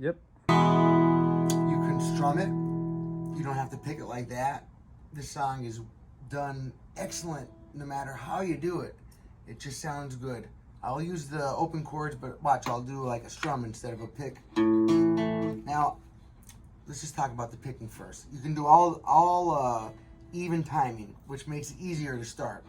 Yep. You can strum it. You don't have to pick it like that. This song is done excellent no matter how you do it. It just sounds good. I'll use the open chords, but watch, I'll do like a strum instead of a pick. Now, let's just talk about the picking first. You can do all even timing, which makes it easier to start.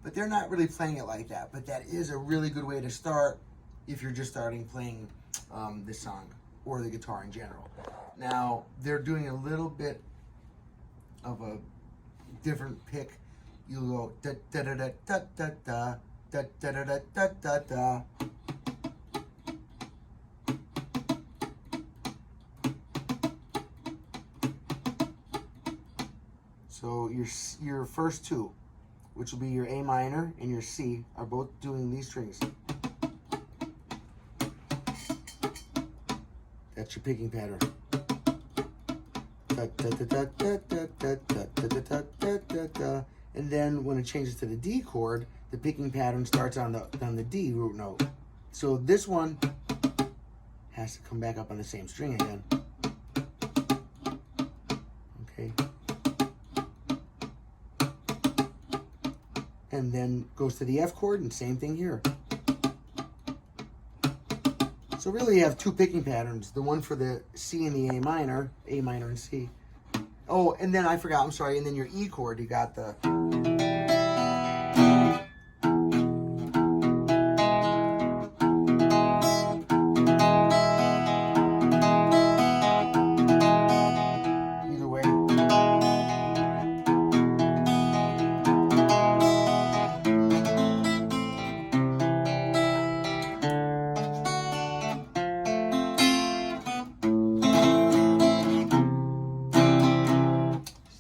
But they're not really playing it like that. But that is a really good way to start if you're just starting playing this song or the guitar in general. Now, they're doing a little bit of a different pick. You'll go da da da da da da da da da da da da da. So your first two, which will be your A minor and your C, are both doing these strings. That's your picking pattern. And then when it changes to the D chord, the picking pattern starts on the D root note. So this one has to come back up on the same string again. Okay. And then goes to the F chord, and same thing here. So really you have two picking patterns, the one for the C and the A minor and C. Oh, and then I forgot, I'm sorry, and then your E chord, you got the... Either way.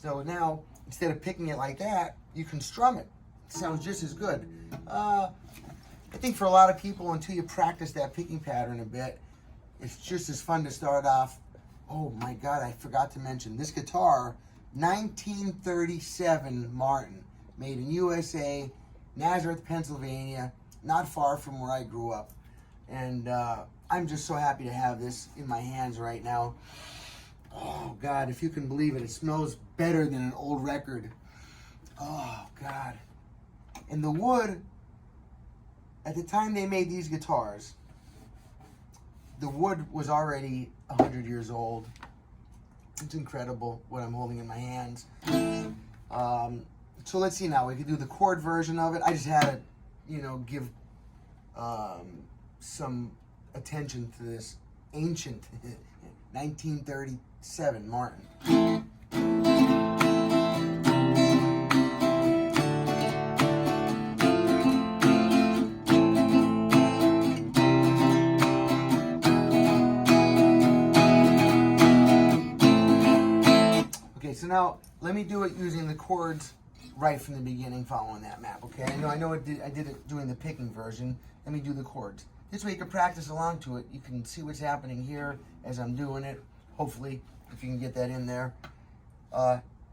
So now, instead of picking it like that, you can strum it. It sounds just as good. I think for a lot of people, until you practice that picking pattern a bit, it's just as fun to start off. Oh my God, I forgot to mention, this guitar, 1937 Martin, made in USA, Nazareth, Pennsylvania, not far from where I grew up. And I'm just so happy to have this in my hands right now. Oh God, if you can believe it, it smells better than an old record. Oh God. And the wood, at the time they made these guitars, the wood was already 100 years old. It's incredible what I'm holding in my hands. So let's see now, we could do the chord version of it. I just had to, give some attention to this ancient 1937 Martin. Okay, so now let me do it using the chords right from the beginning, following that map. Okay, I know I did it doing the picking version. Let me do the chords. This way you can practice along to it. You can see what's happening here as I'm doing it. Hopefully, if you can get that in there.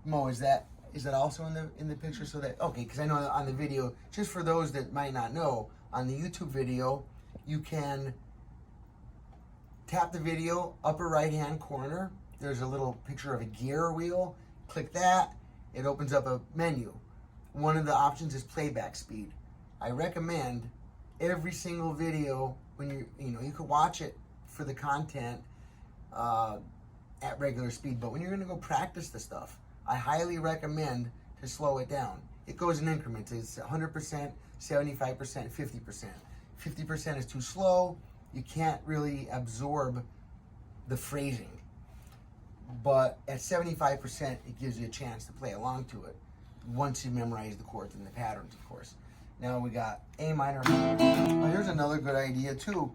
Mo, is that also in the picture? So that, okay, because I know on the video, just for those that might not know, on the YouTube video, you can tap the video, upper right hand corner. There's a little picture of a gear wheel. Click that. It opens up a menu. One of the options is playback speed. I recommend every single video when you can watch it for the content at regular speed, but when you're going to go practice the stuff, I highly recommend to slow it down. It goes in increments. It's 100%, 75%, 50%. 50% is too slow. You can't really absorb the phrasing. But at 75%, it gives you a chance to play along to it once you memorize the chords and the patterns, of course. Now we got A minor. Oh, here's another good idea too.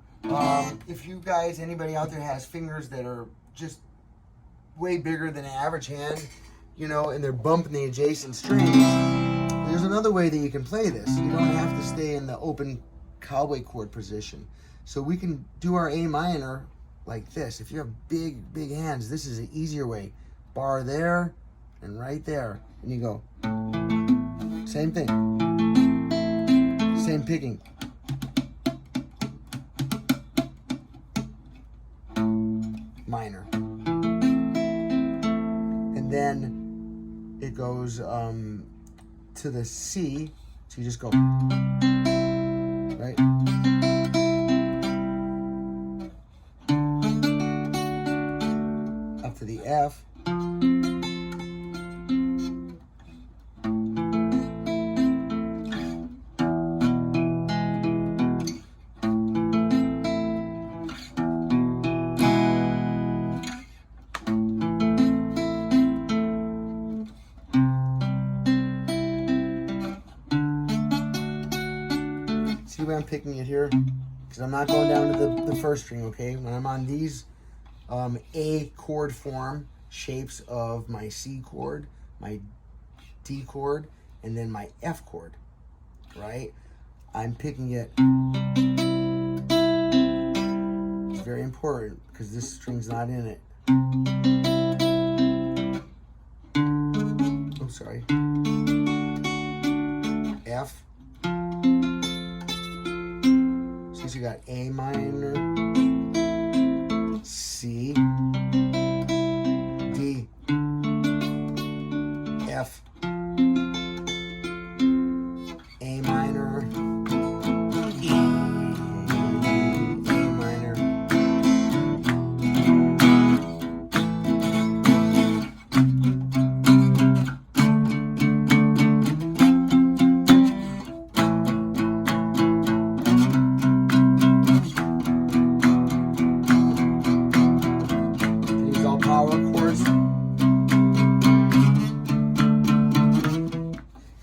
If you guys, anybody out there has fingers that are just way bigger than an average hand, and they're bumping the adjacent strings, there's another way that you can play this. You don't have to stay in the open cowboy chord position. So we can do our A minor like this. If you have big hands, this is an easier way. Bar there and right there. And you go. Same thing. Same picking. Minor. And then it goes to the C. So you just go. Right? Up to the F. See where I'm picking it here? Because I'm not going down to the first string, okay? When I'm on these A chord form shapes of my C chord, my D chord, and then my F chord, right? I'm picking it. It's very important because this string's not in it. Oh, sorry. F. So you got A minor, C, D, F, A minor, E, A minor,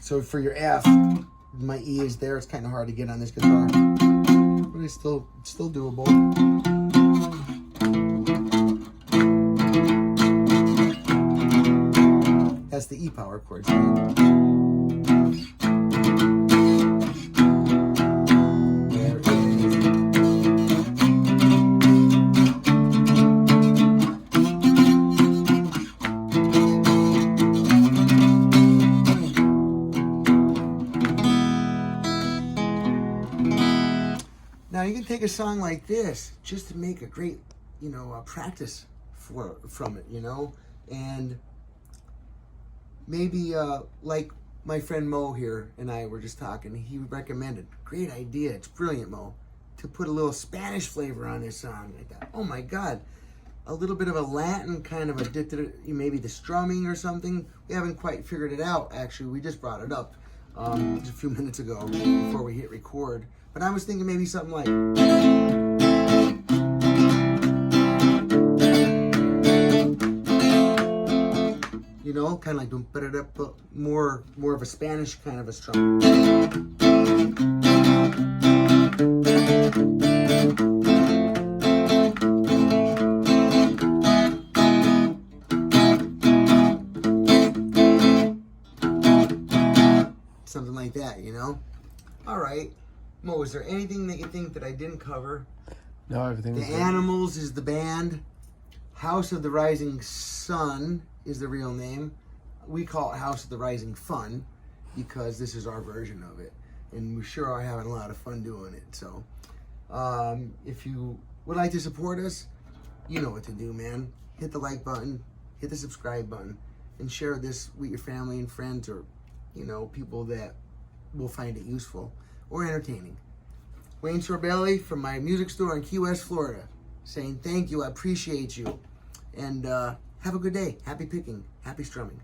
so for your F, my E is there. It's kind of hard to get on this guitar, but it's still doable. That's the E power chords. Now you can take a song like this just to make a great, practice from it, and maybe like my friend Mo here and I were just talking. He recommended, great idea, it's brilliant, Mo, to put a little Spanish flavor on this song. Like that. Oh my God, a little bit of a Latin kind of maybe the strumming or something. We haven't quite figured it out. Actually, we just brought it up just a few minutes ago before we hit record. But I was thinking maybe something like, kind of like more of a Spanish kind of a strum. Something like that, All right. Mo, is there anything that you think that I didn't cover? No, everything was The good. Animals is the band. House of the Rising Sun is the real name. We call it House of the Rising Fun because this is our version of it. And we sure are having a lot of fun doing it. So if you would like to support us, you know what to do, man. Hit the like button, hit the subscribe button, and share this with your family and friends or, people that will find it useful or entertaining. Wayne Sorbelli from my music store in Key West, Florida, saying thank you, I appreciate you, and have a good day. Happy picking, happy strumming.